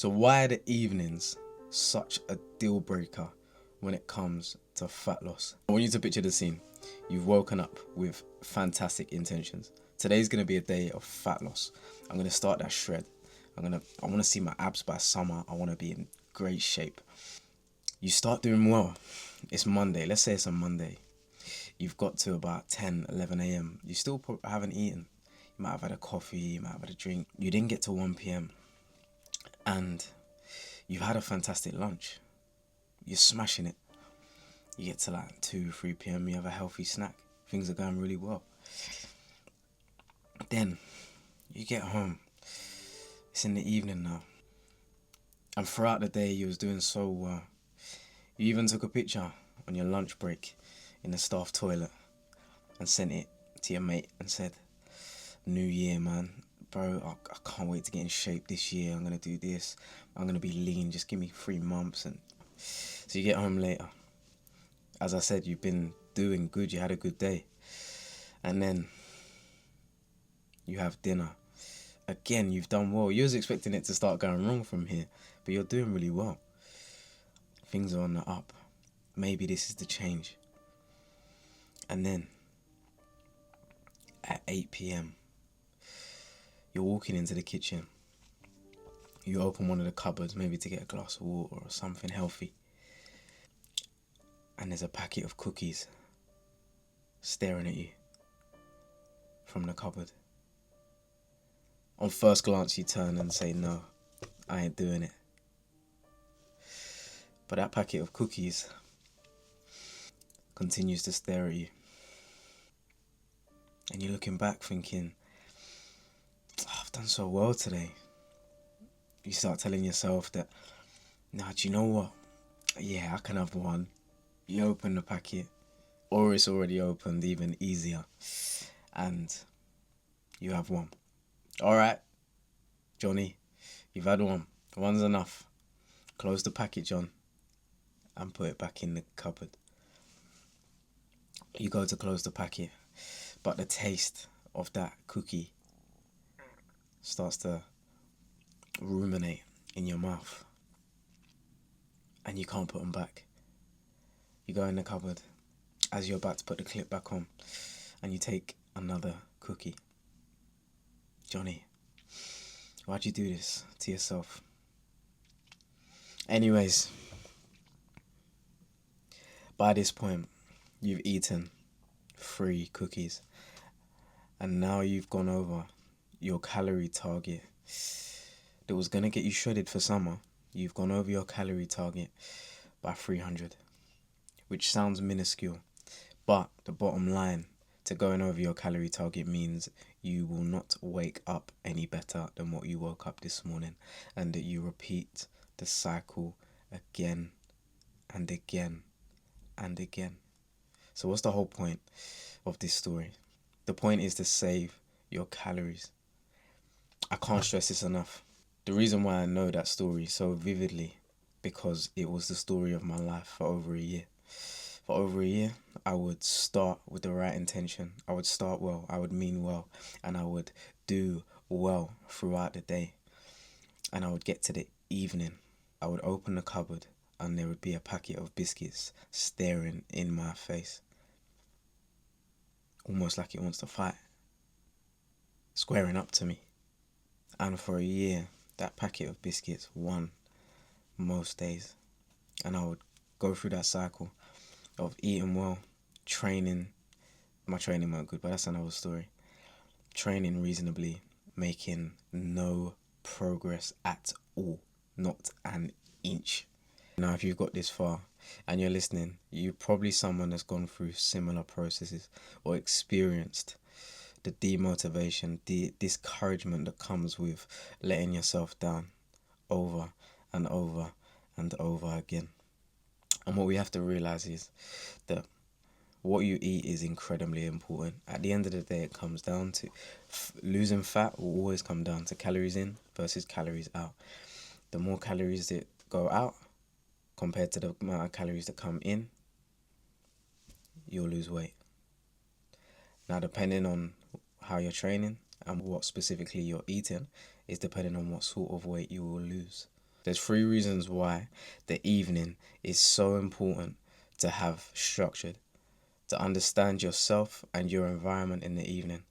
So why are the evenings such a deal breaker when it comes to fat loss? I want you to picture the scene. You've woken up with fantastic intentions. Today's going to be a day of fat loss. I'm going to start that shred. I want to see my abs by summer. I want to be in great shape. You start doing well. It's Monday. Let's say it's a Monday. You've got to about 10, 11 a.m. You still haven't eaten. You might have had a coffee, you might have had a drink. You didn't get to 1 p.m. and you've had a fantastic lunch. You're smashing it. You get to like 2, 3 p.m. You have a healthy snack. Things are going really well. Then you get home. It's in the evening now. And throughout the day you was doing so well. You even took a picture on your lunch break in the staff toilet and sent it to your mate and said, "New year, man. Bro, I can't wait to get in shape this year. I'm going to do this. I'm going to be lean. Just give me 3 months." And so you get home later. As I said, you've been doing good. You had a good day. And then you have dinner. Again, you've done well. You was expecting it to start going wrong from here, but you're doing really well. Things are on the up. Maybe this is the change. And then at 8 p.m, you're walking into the kitchen. You open one of the cupboards, maybe to get a glass of water or something healthy. And there's a packet of cookies staring at you from the cupboard. On first glance, you turn and say, "No, I ain't doing it." But that packet of cookies continues to stare at you. And you're looking back thinking, "I've done so well today." You start telling yourself that, "Nah, do you know what? Yeah, I can have one." You open the packet, or it's already opened, even easier. And you have one. "Alright, Johnny, you've had one. One's enough. Close the packet, John, and put it back in the cupboard." You go to close the packet, but the taste of that cookie starts to ruminate in your mouth, and you can't put them back. You go in the cupboard as you're about to put the clip back on, and you take another cookie. "Johnny, why'd you do this to yourself?" Anyways, by this point, you've eaten 3 cookies, and now you've gone over your calorie target that was going to get you shredded for summer. You've gone over your calorie target by 300, which sounds minuscule, but the bottom line to going over your calorie target means you will not wake up any better than what you woke up this morning, and that you repeat the cycle again and again and again. So what's the whole point of this story? The point is to save your calories. I can't stress this enough. The reason why I know that story so vividly, because it was the story of my life for over a year. For over a year, I would start with the right intention. I would start well, I would mean well, and I would do well throughout the day. And I would get to the evening. I would open the cupboard and there would be a packet of biscuits staring in my face. Almost like it wants to fight. Squaring up to me. And for a year, that packet of biscuits won most days. And I would go through that cycle of eating well, training. My training weren't good, but that's another story. Training reasonably, making no progress at all. Not an inch. Now, if you've got this far and you're listening, you're probably someone that's gone through similar processes or experienced the demotivation, the discouragement that comes with letting yourself down over and over and over again. And what we have to realize is that what you eat is incredibly important. At the end of the day, it comes down to losing fat will always come down to calories in versus calories out. The more calories that go out compared to the amount of calories that come in, you'll lose weight. Now, depending on how you're training and what specifically you're eating is depending on what sort of weight you will lose. There's 3 reasons why the evening is so important to have structured, to understand yourself and your environment in the evening,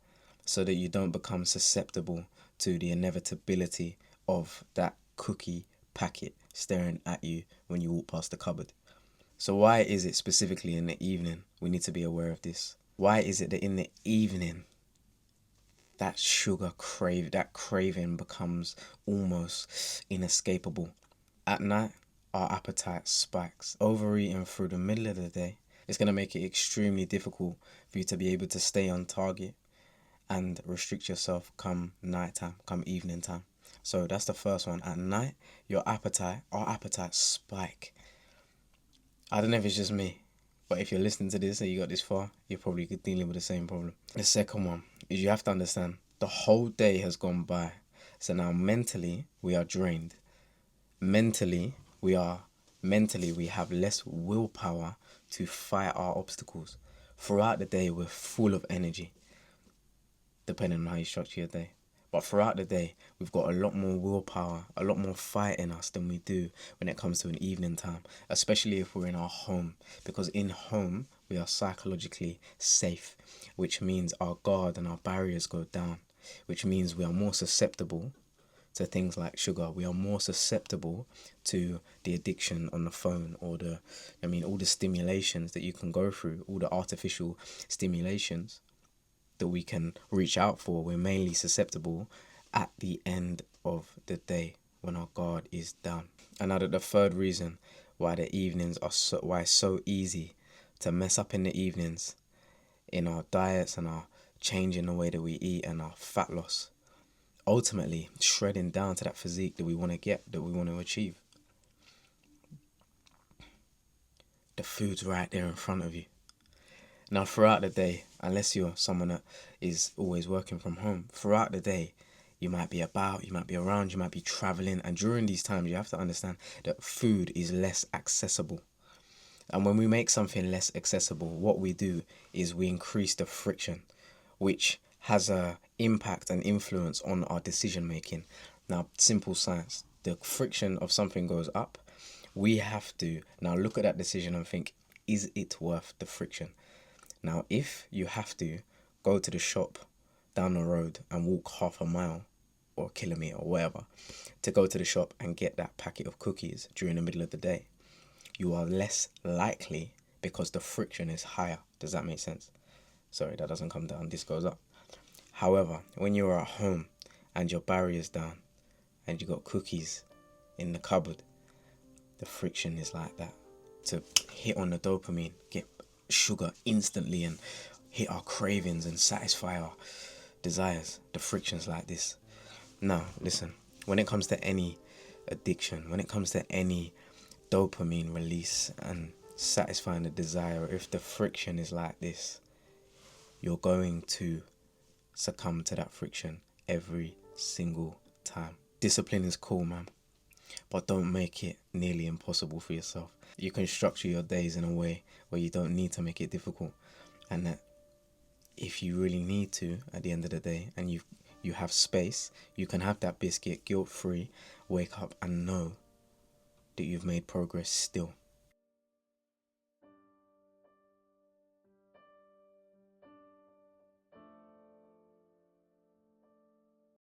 so that you don't become susceptible to the inevitability of that cookie packet staring at you when you walk past the cupboard. So why is it specifically in the evening we need to be aware of this? Why is it that in the evening that that craving becomes almost inescapable? At night, our appetite spikes. Overeating through the middle of the day is going to make it extremely difficult for you to be able to stay on target and restrict yourself come nighttime, come evening time. So that's the first one. At night, our appetite spike. I don't know if it's just me, but if you're listening to this and you got this far, you're probably dealing with the same problem. The second one is you have to understand the whole day has gone by. So now mentally, we are drained. Mentally, we have less willpower to fight our obstacles. Throughout the day, we're full of energy, depending on how you structure your day. But throughout the day, we've got a lot more willpower, a lot more fight in us than we do when it comes to an evening time, especially if we're in our home. Because in home, we are psychologically safe, which means our guard and our barriers go down, which means we are more susceptible to things like sugar. We are more susceptible to the addiction on the phone or all the stimulations that you can go through, all the artificial stimulations that we can reach out for. We're mainly susceptible at the end of the day when our guard is down. And now the third reason why why it's so easy to mess up in the evenings in our diets and our changing the way that we eat and our fat loss, ultimately shredding down to that physique that we want to get, that we want to achieve. The food's right there in front of you. Now, throughout the day, unless you're someone that is always working from home, throughout the day, you might be about, you might be around, you might be traveling. And during these times, you have to understand that food is less accessible. And when we make something less accessible, what we do is we increase the friction, which has a impact and influence on our decision making. Now, simple science, the friction of something goes up. We have to now look at that decision and think, is it worth the friction? Now, if you have to go to the shop down the road and walk half a mile or a kilometre or whatever to go to the shop and get that packet of cookies during the middle of the day, you are less likely because the friction is higher. Does that make sense? Sorry, that doesn't come down. This goes up. However, when you're at home and your barrier's down and you got cookies in the cupboard, the friction is like that. To hit on the dopamine, get sugar instantly and hit our cravings and satisfy our desires, the friction's like this. Now, listen, when it comes to any addiction, when it comes to any dopamine release and satisfying the desire, if the friction is like this, you're going to succumb to that friction every single time. Discipline is cool, man, but don't make it nearly impossible for yourself. You can structure your days in a way where you don't need to make it difficult, and that if you really need to at the end of the day and you have space, you can have that biscuit guilt-free, wake up and know that you've made progress still.